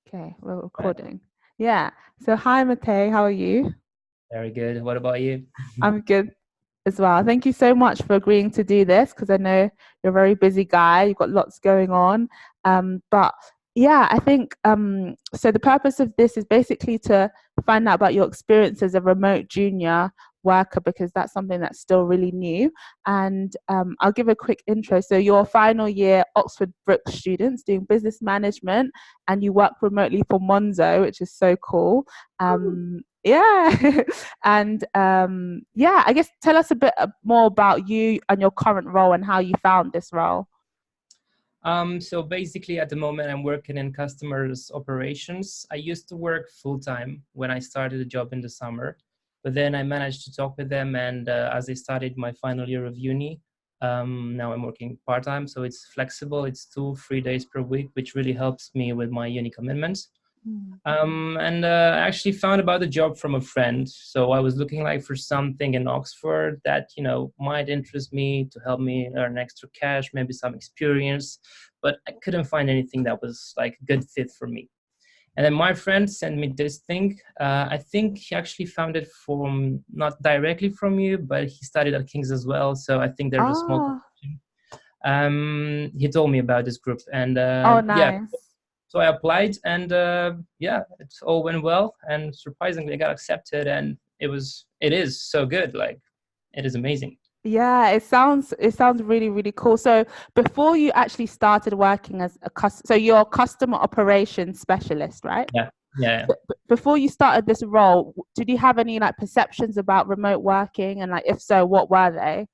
Okay, we're Right. recording. Yeah. So hi Matei, how are you? Very good. What about you? I'm good as well. Thank you so much for agreeing to do this because I know you're a very busy guy. You've got lots going on. But yeah, I think so the purpose of this is basically to find out about your experience as a remote junior worker because that's something that's still really new. And I'll give a quick intro. So you're final year Oxford Brookes students doing business management and you work remotely for Monzo, which is so cool. Yeah. And yeah, I guess tell us a bit more about you and your current role and how you found this role. So basically at the moment I'm working in customers operations. I used to work full time when I started a job in the summer, but then I managed to talk with them and as I started my final year of uni, now I'm working part time. So it's flexible. It's 2-3 days per week, which really helps me with my uni commitments. Mm. And I actually found about the job from a friend. So I was looking like for something in Oxford that, might interest me to help me earn extra cash, maybe some experience, but I couldn't find anything that was like a good fit for me. And then my friend sent me this thing. I think he actually found it from, not directly from you, but he studied at King's as well. So I think there's a small Oh, connection. He told me about this group and oh, yeah, nice. so I applied and yeah, it all went well and surprisingly I got accepted and it is so good. Like it is amazing. Yeah, it sounds really, really cool. So before you actually started working as so you're a customer operations specialist, right? Yeah. Yeah. Before you started this role, did you have any like perceptions about remote working? And like, if so, what were they?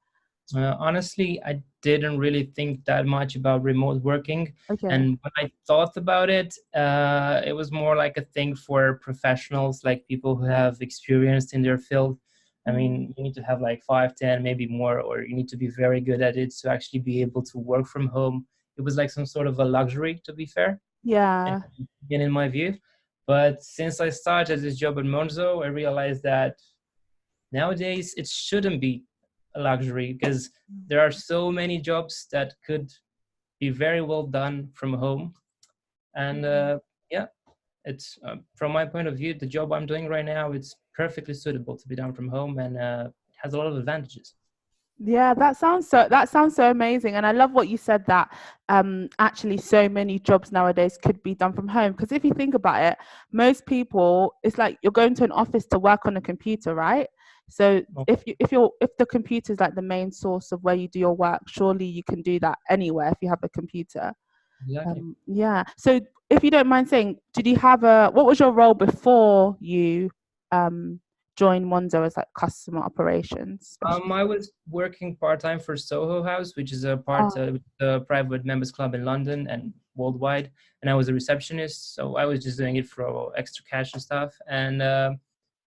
Honestly, I didn't really think that much about remote working. Okay. And when I thought about it was more like a thing for professionals, like people who have experience in their field. I Mm. mean, you need to have like 5, 10, maybe more, or you need to be very good at it to actually be able to work from home. It was like some sort of a luxury, to be fair, and Yeah. again, in my view. But since I started this job at Monzo, I realized that nowadays it shouldn't be a luxury because there are so many jobs that could be very well done from home. And Mm. yeah, it's from my point of view, the job I'm doing right now, it's perfectly suitable to be done from home and it has a lot of advantages. Yeah, that sounds so amazing. And I love what you said that actually so many jobs nowadays could be done from home. Because if you think about it, most people it's like you're going to an office to work on a computer, right? So Oh, if the computer is like the main source of where you do your work, surely you can do that anywhere if you have a computer. exactly. Yeah. So if you don't mind saying, did you have a what was your role before you um joined Monzo as like customer operations specialist? I was working part-time for Soho House, which is a private members club in London and worldwide. And I was a receptionist, so I was just doing it for extra cash and stuff. And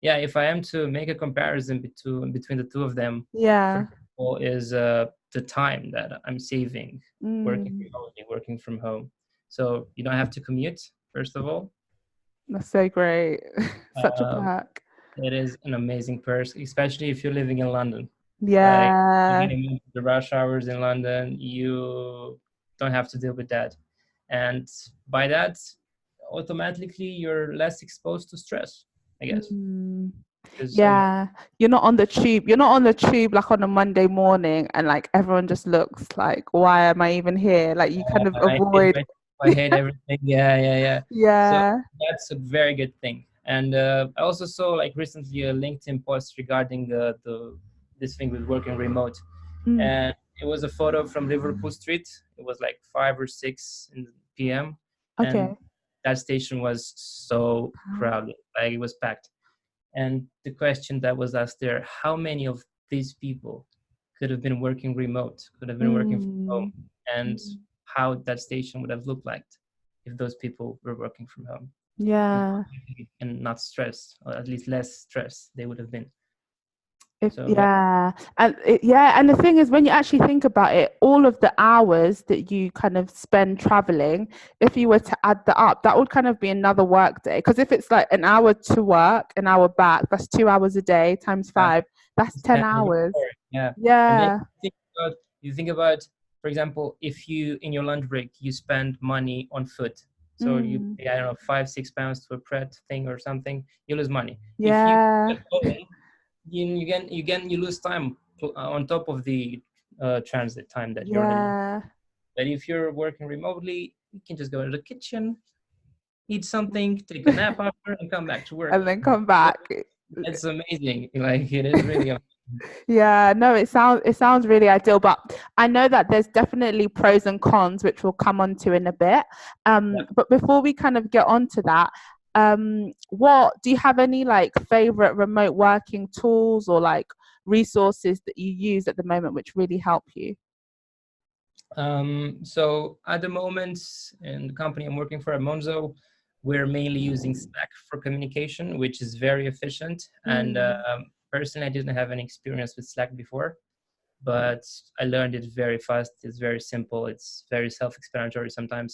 yeah, if I am to make a comparison between the two of them, for Yeah. example, is the time that I'm saving working Mm, remotely, working from home. So you don't have to commute, first of all. that's so great. Such a Um, perk. it is an amazing perk, especially if you're living in London. Like Yeah. getting into the rush hours in London, you don't have to deal with that. And by that, automatically you're less exposed to stress, I guess. Mm, Because yeah. You're not on the tube. You're not on the tube like on a Monday morning and like everyone just looks like, why am I even here? Like you kind of avoid. I hate everything. Yeah, yeah, yeah. So Yeah. that's a very good thing. And I also saw like recently a LinkedIn post regarding the this thing with working remote, Mm, and it was a photo from Liverpool Street. It was like 5 or 6 in the PM, and okay. that station was so crowded, like it was packed. And the question that was asked there, how many of these people could have been working remote, could have been working from home, Mm, and mm, how that station would have looked like if those people were working from home yeah. and not stressed, or at least less stressed they would have been. If So yeah, yeah, and yeah, and the thing is, when you actually think about it, all of the hours that you kind of spend traveling, if you were to add that up, that would kind of be another work day. Because if it's like an hour to work, an hour back, that's 2 hours a day times yeah, five. That's it's 10 10 even hours. more. Yeah, and then Yeah. you think about, for example, if you in your lunch break you spend money on food, So you Mm. pay, I don't know, £5-6 to a pret thing or something, you lose money. If you Yeah. at home, you lose time on top of the transit time that you already. Yeah. But if you're working remotely, you can just go to the kitchen, eat something, take a nap after, and come back to work. And then come back. It's amazing. Like it is really amazing. Yeah, no, it sounds really ideal, but I know that there's definitely pros and cons, which we'll come on to in a bit. Yeah. But before we kind of get onto that, what do you have any like favorite remote working tools or like resources that you use at the moment which really help you? So at the moment in the company I'm working for at Monzo, we're mainly using Slack for communication, which is very efficient. And Mm, personally, I didn't have any experience with Slack before, but I learned it very fast. It's very simple. It's very self-explanatory sometimes,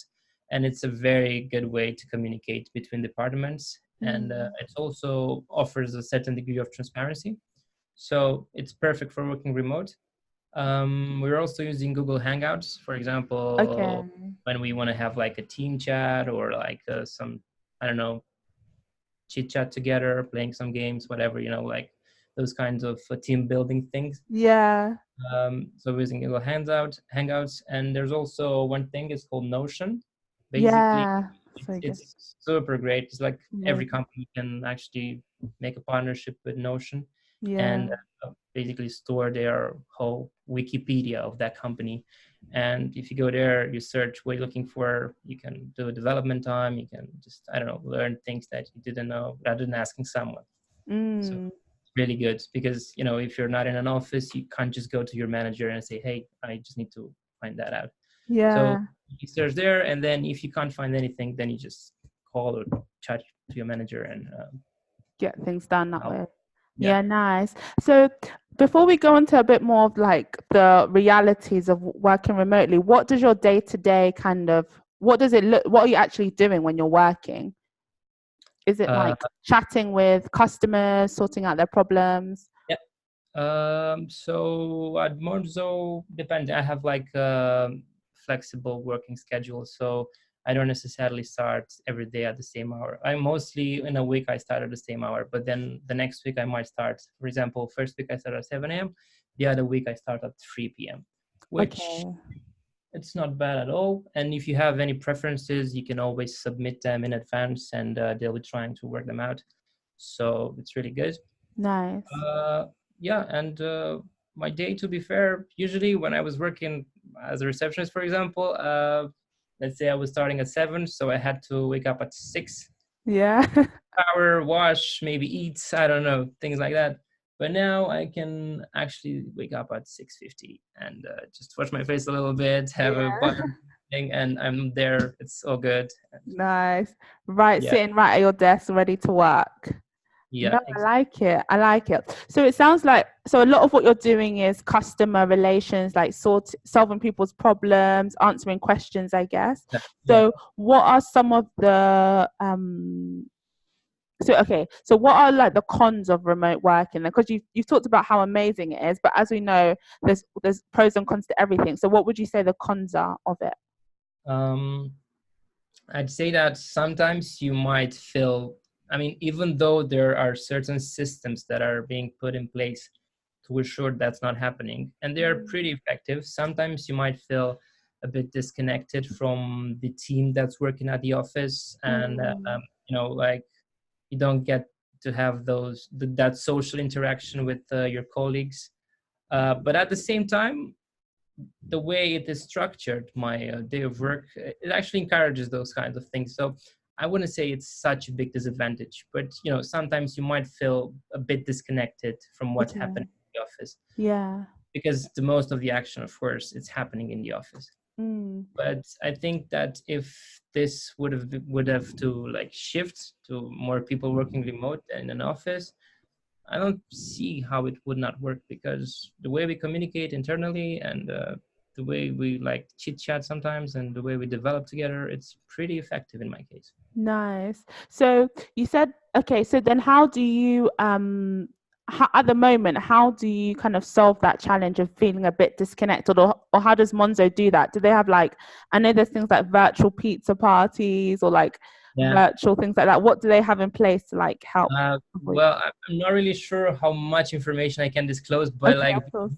and it's a very good way to communicate between departments. And mm. it also offers a certain degree of transparency. So it's perfect for working remote. We're also using Google Hangouts, for Okay. example, when we want to have like a team chat or like some, I don't know, chit chat together, playing some games, whatever, like those kinds of team building things. Yeah. So we're using Google Hangouts, and there's also one thing. It's called Notion. Basically, Yeah. it's So good. it's super great. It's like every Amazing. company can actually make a partnership with Notion, and Yeah. basically store their whole Wikipedia of that company. And if you go there, you search what you're looking for. You can do development time. You can just, I don't know, learn things that you didn't know rather than asking someone. So Mm. really good because if you're not in an office, you can't just go to your manager and say, hey, I just need to find that out. So Yeah. you search there, and then if you can't find anything, then you just call or chat to your manager and Get things done that help. way. Yeah. Yeah, nice. So before we go into a bit more of like the realities of working remotely, what does your day to day kind of what does it look what are you actually doing when you're working? Is it uh, like chatting with customers, sorting out their problems? yeah. So at Monzo, depends. I have like flexible working schedule, so I don't necessarily start every day at the same hour. I mostly in a week I start at the same hour, but then the next week I might start. For example, first week I start at 7 a.m. The other week I start at 3 p.m., which Okay. it's not bad at all. And if you have any preferences, you can always submit them in advance, and they'll be trying to work them out. So it's really good. Nice. Uh, yeah, and my day, to be fair, usually when I was working as a receptionist, for example, let's say I was starting at 7, so I had to wake up at 6, Yeah. shower, wash, maybe eat, I don't know, things like that. But now I can actually wake up at 6:50 and just wash my face a little bit, have a Yeah. butter thing, and I'm there. It's all good. And Nice. Right, yeah, sitting right at your desk ready to work. yeah, No, I like it. I like it. So it sounds like so a lot of what you're doing is customer relations, like solving people's problems, answering questions, I guess. yeah. So what are some of the so okay, so what are like the cons of remote working? Because you've talked about how amazing it is, but as we know, there's pros and cons to everything. So what would you say the cons are of it? Um, I'd say that sometimes you might feel, I mean, even though there are certain systems that are being put in place to ensure that's not happening, and they are pretty effective, sometimes you might feel a bit disconnected from the team that's working at the office, and Mm, like you don't get to have that social interaction with your colleagues. But at the same time, the way it is structured, my day of work, it actually encourages those kinds of things. So I wouldn't say it's such a big disadvantage, but sometimes you might feel a bit disconnected from what's happening okay. in the office, Yeah. because the most of the action, of course, it's happening in the office. Mm, But I think that if this would have to like shift to more people working remote in an office, I don't see how it would not work, because the way we communicate internally, and the way we like chit chat sometimes, and the way we develop together, it's pretty effective in my case. nice. So you said okay, so then how do you at the moment, how do you kind of solve that challenge of feeling a bit disconnected, or how does Monzo do that? Do they have like, I know there's things like virtual pizza parties or like Yeah. virtual things like that. What do they have in place to like help avoid? Well, I'm not really sure how much information I can disclose, but Okay, like of course.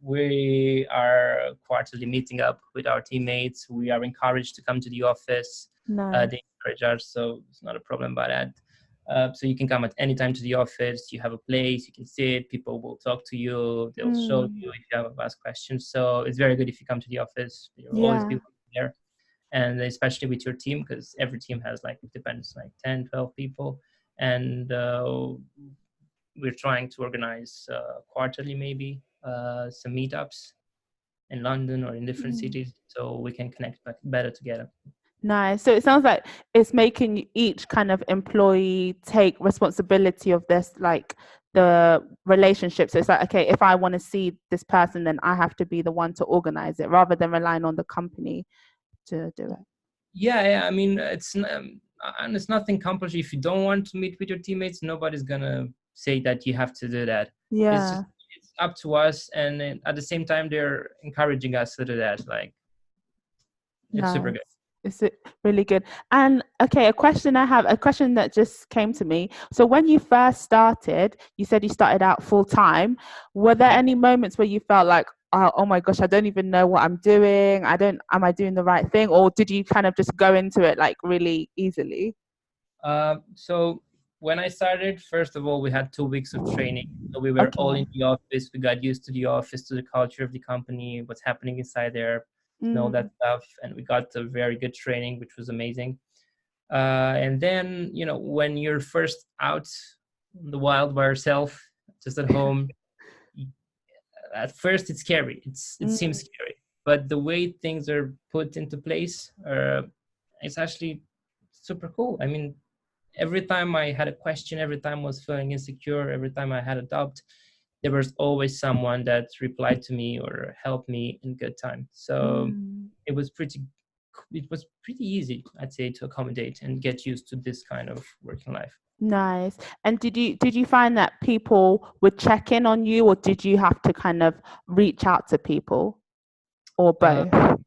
we are quarterly meeting up with our teammates. We are encouraged to come to the office. Nice. They encourage us, so it's not a problem about that. So you can come at any time to the office. You have a place, you can sit. People will talk to you. They'll show Mm, you if you have ask questions. So it's very good if you come to the office. There will always be yeah. there, and especially with your team, because every team has like, it depends, like 10 12 people. And we're trying to organize quarterly maybe some meetups in London or in different Mm. cities, so we can connect better together. Nice. So it sounds like it's making each kind of employee take responsibility of this, like the relationship. So it's like, okay, if I want to see this person, then I have to be the one to organize it rather than relying on the company to do it. Yeah, I mean, and it's nothing compulsory. If you don't want to meet with your teammates, nobody's gonna say that you have to do that. It's just, Yeah. it's up to us, and then at the same time they're encouraging us to do that. Like, it's super Nice. good. It's really good. And okay, a question that just came to me. So when you first started, you said you started out full time. Were there Yeah. any moments where you felt like, oh my gosh, I don't even know what I'm doing. Am I doing the right thing? Or did you kind of just go into it like really easily? So when I started, first of all, we had 2 weeks of training. So we were all Okay. in the office. We got used to the office, to the culture of the company, what's happening inside there, and all that Mm, stuff. And we got a very good training, which was amazing. And then, when you're first out in the wild by yourself, just at home, at first it's scary. It seems mm, scary, but the way things are put into place, it's actually super cool. I mean, every time I had a question, every time I was feeling insecure, every time I had a doubt, there was always someone that replied to me or helped me in good time. So mm. it was pretty it was pretty easy, I'd say, to accommodate and get used to this kind of working life. Nice. And did you find that people would check in on you, or did you have to kind of reach out to people, or Uh, both?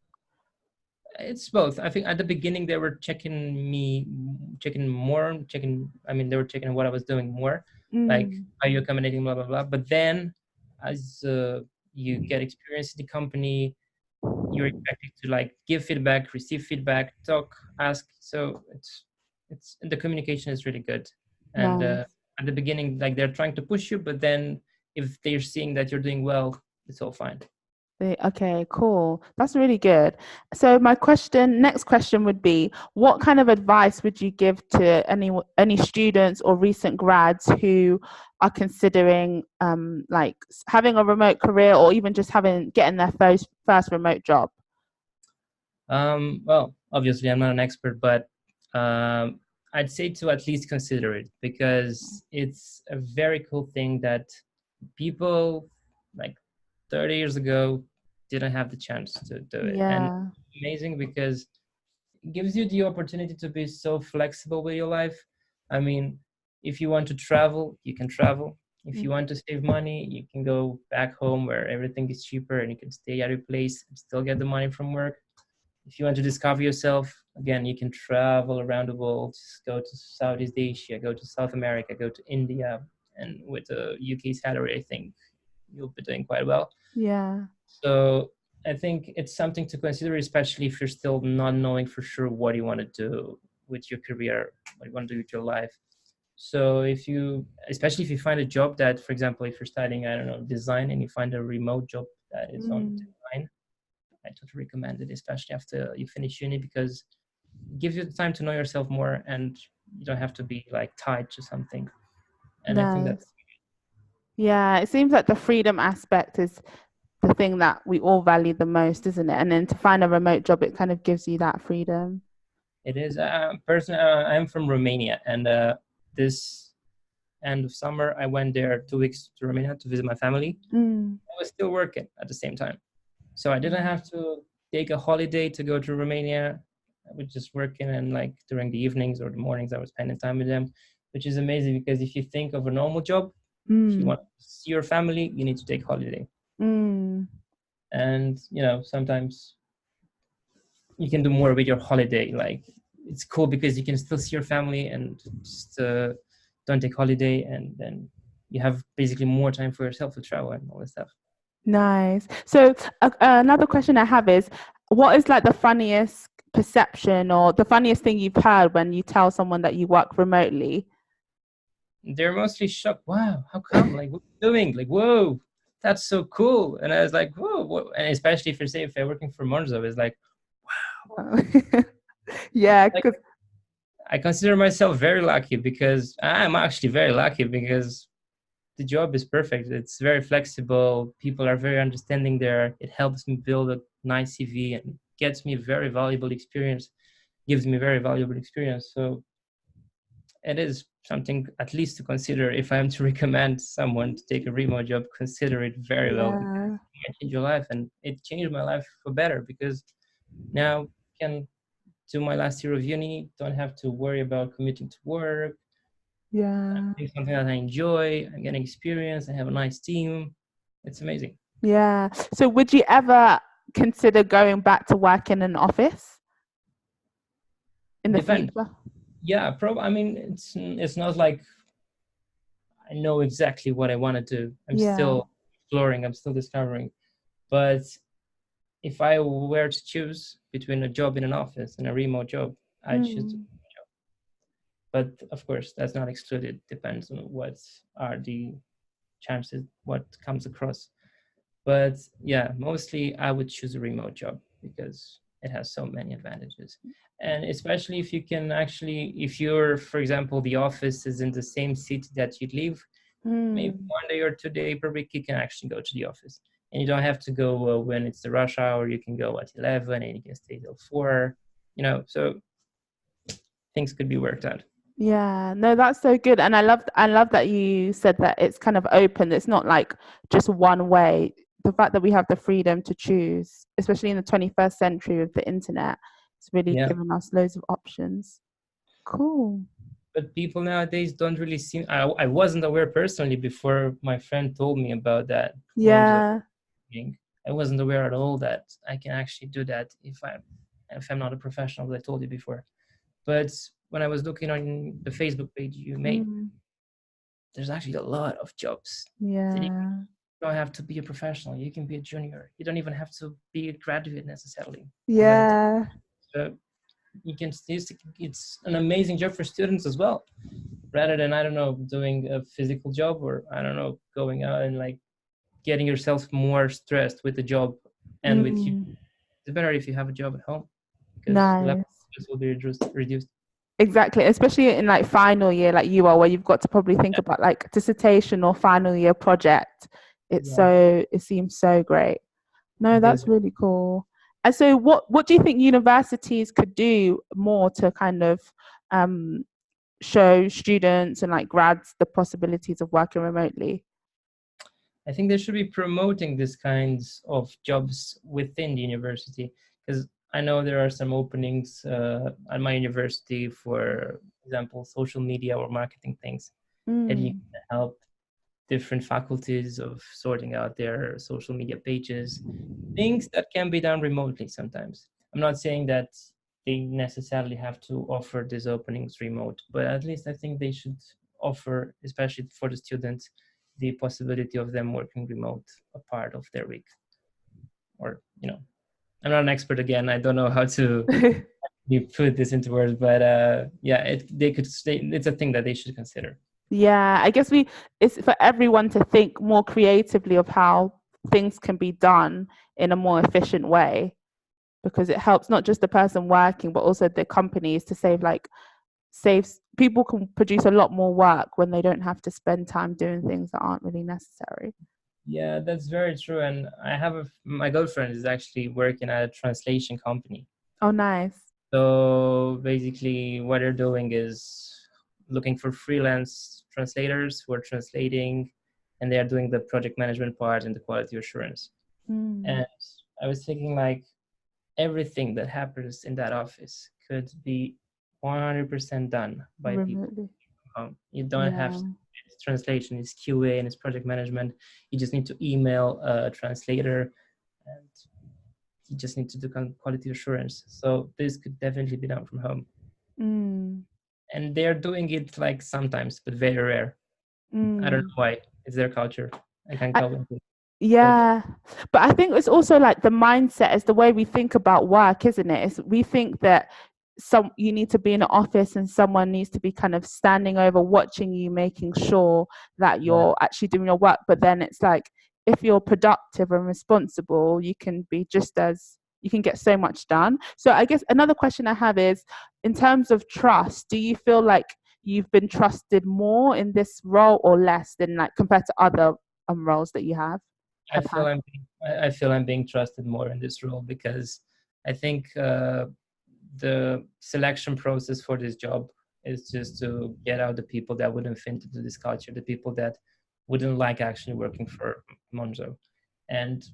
it's both. I think at the beginning they were checking more, checking. I mean, they were checking what I was doing more, like, Mm, are you accommodating, blah blah blah. But then, as you get experience in the company, you're expected to like give feedback, receive feedback, talk, ask. So it's the communication is really good. And nice. at the beginning, like, they're trying to push you, but then if they're seeing that you're doing well, it's all fine. Okay, cool. That's really good. So my next question would be, what kind of advice would you give to any students or recent grads who are considering like having a remote career, or even just getting their first remote job? Well, obviously, I'm not an expert, but I'd say to at least consider it, because it's a very cool thing that people like 30 years ago didn't have the chance to do it. And Yeah. it's amazing because it gives you the opportunity to be so flexible with your life. I mean, if you want to travel, you can travel. If you Mm, want to save money, you can go back home where everything is cheaper and you can stay at your place and still get the money from work. If you want to discover yourself, again, you can travel around the world, go to Southeast Asia, go to South America, go to India, and with a UK salary, I think you'll be doing quite well. yeah. So I think it's something to consider, especially if you're still not knowing for sure what you want to do with your career, what you want to do with your life. So especially if you find a job that, for example, if you're studying, I don't know, design, and you find a remote job that is on Mm, design, I totally recommend it, especially after you finish uni, because it gives you the time to know yourself more, and you don't have to be like tied to something. And I think that's nice. Yeah, it seems like the freedom aspect is the thing that we all value the most, isn't it? And then to find a remote job, it kind of gives you that freedom. it is. Personally, I'm from Romania, and this end of summer, I went there 2 weeks to Romania to visit my family. Mm, I was still working at the same time, so I didn't have to take a holiday to go to Romania. I was just working, and like during the evenings or the mornings, I was spending time with them. which is amazing because if you think of a normal job, if you Mm. want to see your family, you need to take holiday. Mm. And sometimes you can do more with your holiday. Like, it's cool because you can still see your family and just don't take holiday, and then you have basically more time for yourself to travel and all this stuff. Nice. So another question I have is, what is like the funniest perception or the funniest thing you've heard when you tell someone that you work remotely? They're mostly shocked. Wow, how come? Like, what are you doing? Like, whoa, that's so cool. And I was like, whoa, what? And especially if they're working for Monzo, it's like, Yeah, like because I consider myself very lucky, because I'm actually very lucky because the job is perfect. It's very flexible. People are very understanding there. It helps me build a nice CV and gets me very valuable experience, gives me very valuable experience. So it is something at least to consider. If I'm to recommend someone to take a remote job, consider it very well, because yeah, it can change your life. And it changed my life for better, because now I can do my last year of uni, don't have to worry about commuting to work. yeah, Doing something that I enjoy. I'm getting experience. I have a nice team. It's amazing. yeah. So would you ever consider going back to work in an office in the Depends. future? Yeah, I mean, it's not like I know exactly what I want to do. I'm Yeah. still exploring. I'm still discovering. But if I were to choose between a job in an office and a remote job, I choose. Mm. But of course, that's not excluded. Depends on what are the chances, what comes across. But yeah, mostly I would choose a remote job because it has so many advantages. And especially if you can actually, if you're, for example, the office is in the same city that you live, maybe Mm. 1 day or 2 day per week, you can actually go to the office. And you don't have to go when it's the rush hour. You can go at 11 and you can stay till 4, so things could be worked out. Yeah, no, that's so good. And I love that you said that it's kind of open. It's not like just one way. The fact that we have the freedom to choose, especially in the 21st century with the internet, it's really Yeah. given us loads of options. Cool. But people nowadays don't really seem, I wasn't aware personally before my friend told me about that Monzo Yeah. thing. I wasn't aware at all that I can actually do that if I'm not a professional, as I told you before. But when I was looking on the Facebook page you made, Mm. there's actually a lot of jobs that you Yeah. don't have to be a professional. You can be a junior. You don't even have to be a graduate necessarily. But Yeah. you can still, it's an amazing job for students as well, rather than, I don't know, doing a physical job, or I don't know, going out and like getting yourself more stressed with the job and with you. Mm. It's better if you have a job at home, because the level of Nice. stress will be reduced. Exactly, especially in like final year, like you are, where you've got to probably think Yeah, about like dissertation or final year project. yeah. It seems so great. No, It does. that's really cool. And so, what do you think universities could do more to kind of um, show students and like grads the possibilities of working remotely? I think they should be promoting these kinds of jobs within the university, because I know there are some openings at my university, for example, social media or marketing things, that you Mm, can help different faculties of sorting out their social media pages, things that can be done remotely sometimes. I'm not saying that they necessarily have to offer these openings remote, but at least I think they should offer, especially for the students, the possibility of them working remote a part of their week. Or, I'm not an expert again. I don't know how to you put this into words, but yeah, they could say it's a thing that they should consider. yeah, I guess it's for everyone to think more creatively of how things can be done in a more efficient way, because it helps not just the person working but also the companies to saves people can produce a lot more work when they don't have to spend time doing things that aren't really necessary. Yeah, that's very true. And my girlfriend is actually working at a translation company. Oh, nice. So basically, what they're doing is looking for freelance translators who are translating, and they are doing the project management part and the quality assurance. Mm, And I was thinking, like, everything that happens in that office could be 100% done by people remotely. home. You don't have Yeah. translation, it's QA and it's project management. You just need to email a translator, and you just need to do quality assurance. So this could definitely be done from home. Mm. And they're doing it like sometimes, but very rare. I don't Mm. know why. It's their culture. I can't I, comment it. But Yeah, but I think it's also like the mindset is the way we think about work, isn't it? It's, we think that you need to be in an office and someone needs to be kind of standing over, watching you, making sure that yeah, you're actually doing your work. But then it's like if you're productive and responsible, you can be just as you can get so much done. So I guess another question I have is, in terms of trust, do you feel like you've been trusted more in this role or less than like compared to other roles that you have had? I feel I'm being trusted more in this role because I think the selection process for this job is just to get out the people that wouldn't fit into this culture, the people that wouldn't like actually working for Monzo. And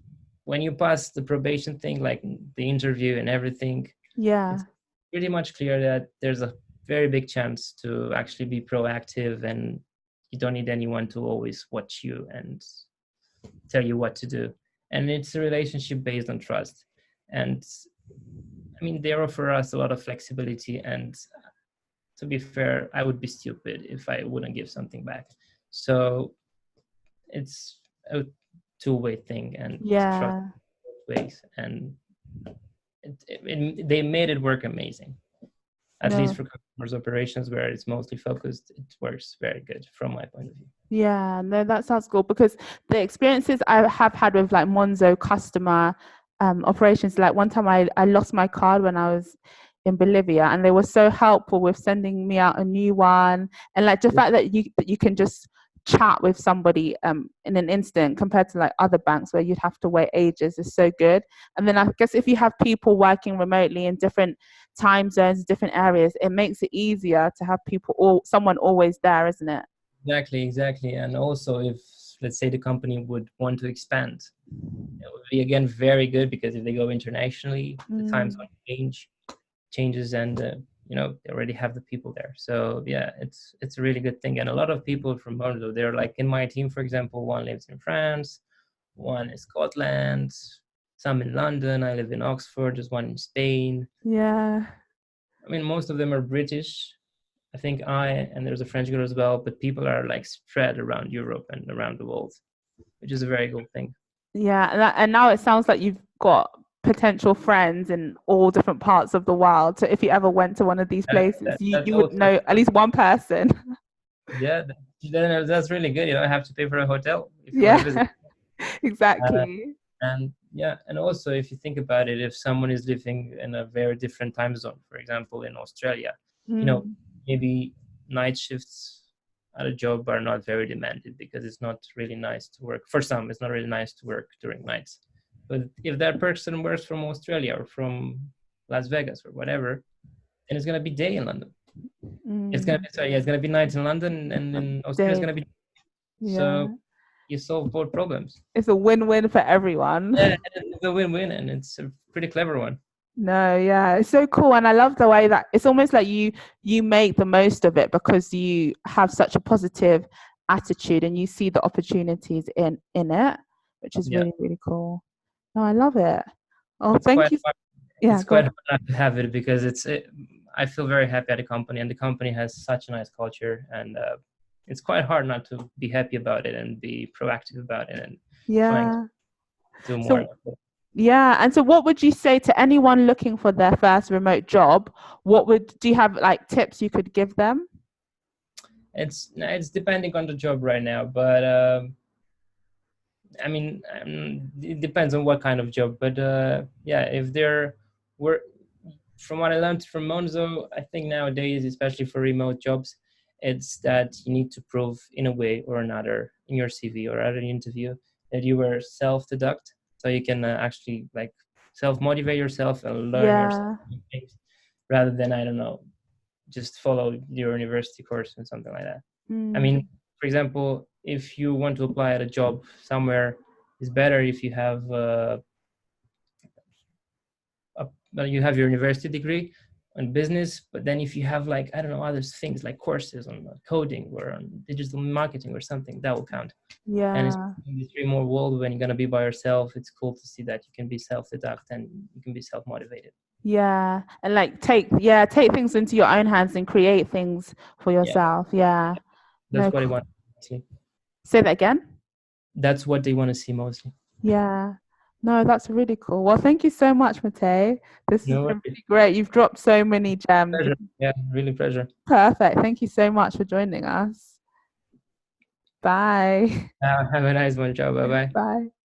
when you pass the probation thing, like the interview and everything, Yeah. it's pretty much clear that there's a very big chance to actually be proactive, and you don't need anyone to always watch you and tell you what to do. And it's a relationship based on trust. And I mean, they offer us a lot of flexibility. And to be fair, I would be stupid if I wouldn't give something back. So it's a two-way thing, and trust Yeah. both ways. And they made it work amazing. At least No. for customers operations, where it's mostly focused, it works very good from my point of view. Yeah, no, that sounds cool because the experiences I have had with like Monzo customer operations, like one time I lost my card when I was in Bolivia and they were so helpful with sending me out a new one. And like the fact that you can just chat with somebody in an instant compared to like other banks where you'd have to wait ages is so good. And then I guess if you have people working remotely in different time zones, different areas, it makes it easier to have people or someone always there, isn't it? Exactly. And also, if let's say the company would want to expand, it would be again very good because if they go internationally, the time Mm. zone changes, and they already have the people there. So yeah, it's a really good thing. And a lot of people from Monzo, they're like in my team, for example, one lives in France, one in Scotland, some in London. I live in Oxford. There's one in Spain. Yeah. I mean, most of them are British. I think and there's a French girl as well, but people are like spread around Europe and around the world, which is a very good thing. Yeah, and now it sounds like you've got potential friends in all different parts of the world. So if you ever went to one of these places, That's you would also, know at least one person. yeah, that's really good. You don't have to pay for a hotel if you want to visit. Yeah, Uh, exactly. and yeah, and also if you think about it, if someone is living in a very different time zone, for example, in Australia, you know, Mm. maybe night shifts at a job are not very demanded because it's not really nice to work. For some, it's not really nice to work during nights. But if that person works from Australia or from Las Vegas or whatever, then it's gonna be day in London. It's gonna Mm. be sorry, yeah, it's gonna be night in London, and in Australia it's Dave, gonna be. yeah, So you solve both problems. it's a win-win for everyone. Yeah, and it's a win-win, and it's a pretty clever one. No, yeah, it's so cool, and I love the way that it's almost like you make the most of it because you have such a positive attitude and you see the opportunities in it, which is Yeah, really really cool. No, I love it. Oh, it's thank quite you. hard. Yeah, It's go quite ahead. hard not to have it because I feel very happy at the company, and the company has such a nice culture, and it's quite hard not to be happy about it and be proactive about it and trying to Yeah. do more So of it. yeah, and so what would you say to anyone looking for their first remote job? Do you have like tips you could give them? It's depending on the job right now, but I mean, it depends on what kind of job. But yeah, if there were, from what I learned from Monzo, I think nowadays, especially for remote jobs, it's that you need to prove in a way or another in your CV or at an interview that you were self-deduct, so you can actually like self-motivate yourself and learn yourself Yeah. new things, rather than I don't know, just follow your university course and something like that. I mean, Mm. for example, if you want to apply at a job somewhere, it's better if you have you have your university degree, on business. But then if you have like, I don't know, other things like courses on coding or on digital marketing or something, that will count. And it's Yeah. in this remote world when you're going to be by yourself, it's cool to see that you can be self-deduct and you can be self-motivated. Yeah. And like take things into your own hands and create things for Yeah, yourself. Yeah. that's No, what I want to see. say that again. That's what they want to see mostly. Yeah. No, that's really cool. Well, thank you so much, Matei. This has No been worries. really great. You've dropped so many gems. Pleasure. Yeah, really pleasure. Perfect. Thank you so much for joining us. Bye. Have a nice one. Ciao. Bye bye. Bye.